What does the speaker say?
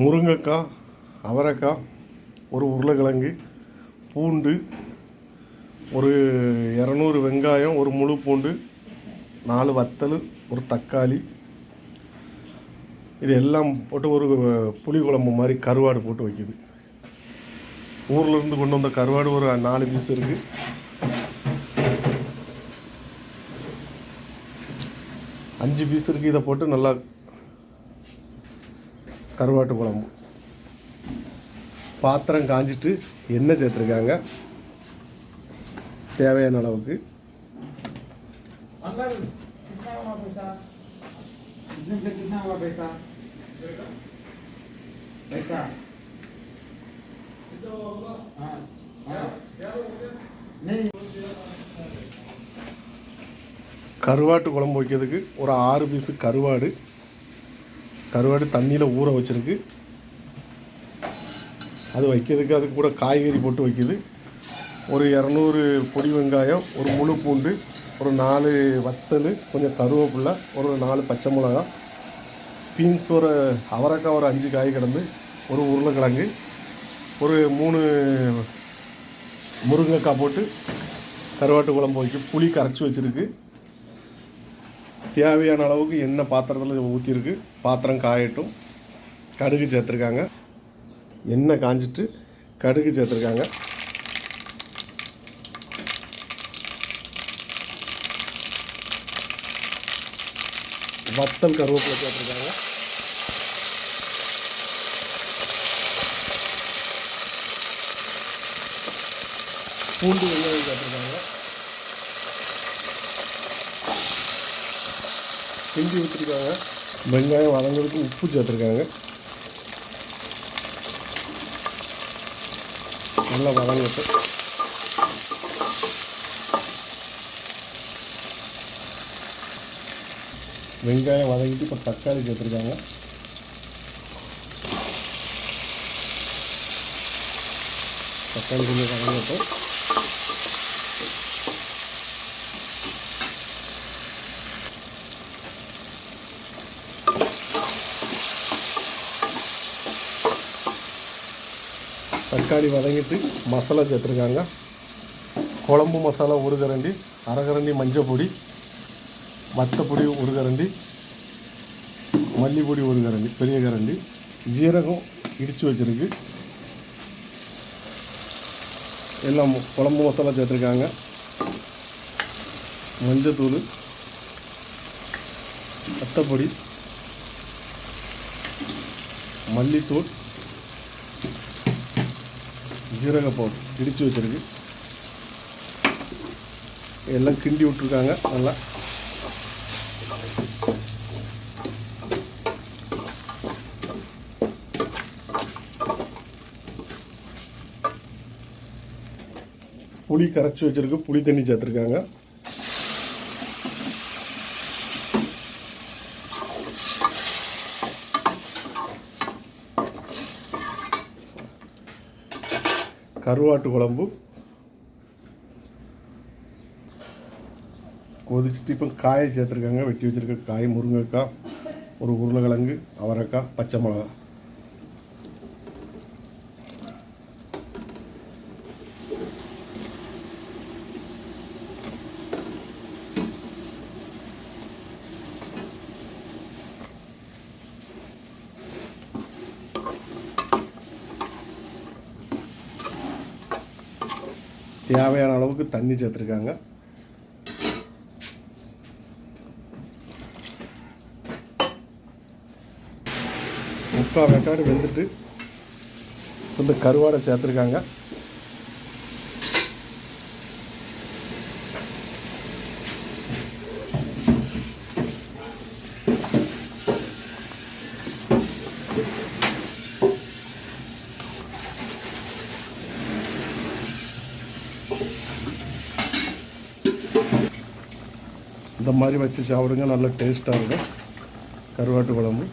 முருங்கைக்காய், அவரைக்காய், ஒரு உருளைக்கிழங்கு, பூண்டு, ஒரு 200 வெங்காயம், ஒரு முழு பூண்டு, 4 வத்தல், ஒரு தக்காளி, இது எல்லாம் போட்டு ஒரு புளி குழம்பு மாதிரி கருவாடு போட்டு வைக்கிது. ஊர்லேருந்து கொண்டு வந்த கருவாடு ஒரு 4 பீஸ் இருக்குது. அஞ்சு பீஸ் இருக்குது. இதை போட்டு நல்லா கருவாட்டு குழம்பு. பாத்திரம் காஞ்சிட்டு எண்ணெய் சேர்த்துருக்காங்க தேவையான அளவுக்கு. கருவாட்டு குழம்பு வைக்கிறதுக்கு ஒரு 6 பீஸு கருவாடு தண்ணியில் ஊற வச்சுருக்கு. அது வைக்கிறதுக்கு அதுக்கு கூட காய்கறி போட்டு வைக்கிது. ஒரு 200 பொடி வெங்காயம், ஒரு முழு பூண்டு, ஒரு 4 வத்தல், கொஞ்சம் கருவேப்பிலை, ஒரு 4 பச்சை மிளகா, பீன்ஸ், ஒரு அவரைக்காய், ஒரு 5 காய் கிடந்து, ஒரு உருளைக்கிழங்கு, ஒரு 3 முருங்கைக்காய் போட்டு கருவாட்டு குழம்பு வைக்க புளி கரைச்சி வச்சுருக்கு. தேவையான அளவுக்கு எண்ணெய் பாத்திரத்தில் ஊற்றிருக்கு. பாத்திரம் காயட்டும். கடுகு சேர்த்துருக்காங்க. எண்ணெய் காஞ்சிட்டு கடுகு சேர்த்துருக்காங்க. வத்தல், கருவேப்பிலை சேர்த்துருக்காங்க. பூண்டு, வெங்காயம் சேர்த்துருக்காங்க. கிண்டி ஊற்றிருக்காங்க. வெங்காயம் வதங்கிறதுக்கு உப்பு சேர்த்துருக்காங்க. நல்லா வதங்கிட்டு வெங்காயம் வதங்கிட்டு இப்போ தக்காளி சேர்த்துருக்காங்க. தக்காளி கொஞ்சம் வதங்கிட்டு தக்காளி வதங்கிட்டு மசாலா சேர்த்துருக்காங்க. குழம்பு மசாலா ஒரு கரண்டி, அரை கரண்டி மஞ்சள் பொடி, வத்தப்பொடி ஒரு கரண்டி, மல்லிப்பொடி ஒரு கரண்டி, பெரிய கரண்டி, ஜீரகம் இடித்து வச்சுருக்கு. எல்லாம் குழம்பு மசாலா சேர்த்துருக்காங்க. மஞ்சத்தூள், வத்தப்பொடி, மல்லித்தூள், ஜீரக பவுடர் இடித்து வச்சுருக்கு. எல்லாம் கிண்டி விட்ருக்காங்க. நல்லா புளி கரைச்சி வச்சுருக்கு. புளி தண்ணி சேர்த்துருக்காங்க. கருவாட்டு குழம்பு கொதிச்சுட்டு இப்போ காயை சேர்த்துருக்காங்க. வெட்டி வச்சுருக்க காய், முருங்கைக்காய், ஒரு உருளைக்கிழங்கு, அவரைக்காய், பச்சை மிளகா. தேவையான அளவுக்கு தண்ணி சேர்த்துருக்காங்க. முக்கால் வெக்காடு வெந்துட்டு இந்த கருவாடை சேர்த்துருக்காங்க. இந்த மாதிரி வச்சு சாப்பிடுங்க. நல்ல டேஸ்ட்டாக இருக்கும் கருவாட்டு குழம்பு.